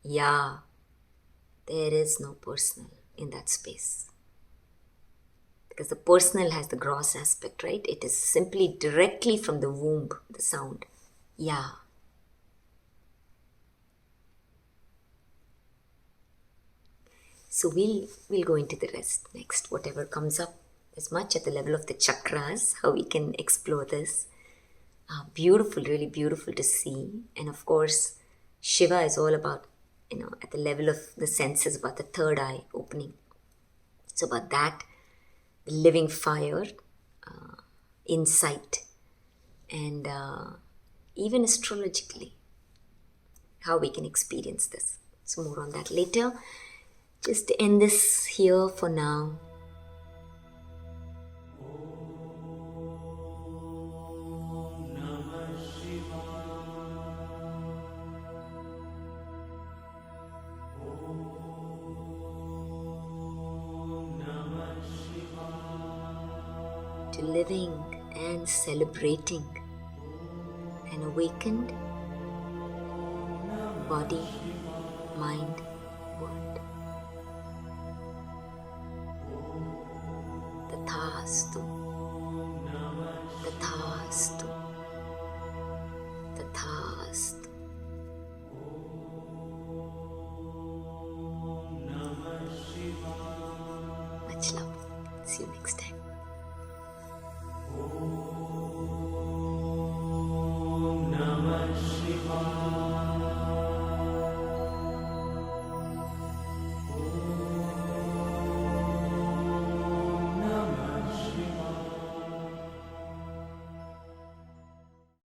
ya, there is no personal in that space. Because the personal has the gross aspect, right? It is simply directly from the womb, the sound. Ya. So we'll go into the rest next, whatever comes up, as much at the level of the chakras, how we can explore this. Beautiful, really beautiful to see. And of course, Shiva is all about, at the level of the senses, about the third eye opening. It's about that, the living fire, insight, and even astrologically, how we can experience this. So more on that later. Just to end this here for now. To living and celebrating an awakened body, mind, world. Tathastu, Tathastu, Tathastu. Much love. See you next time.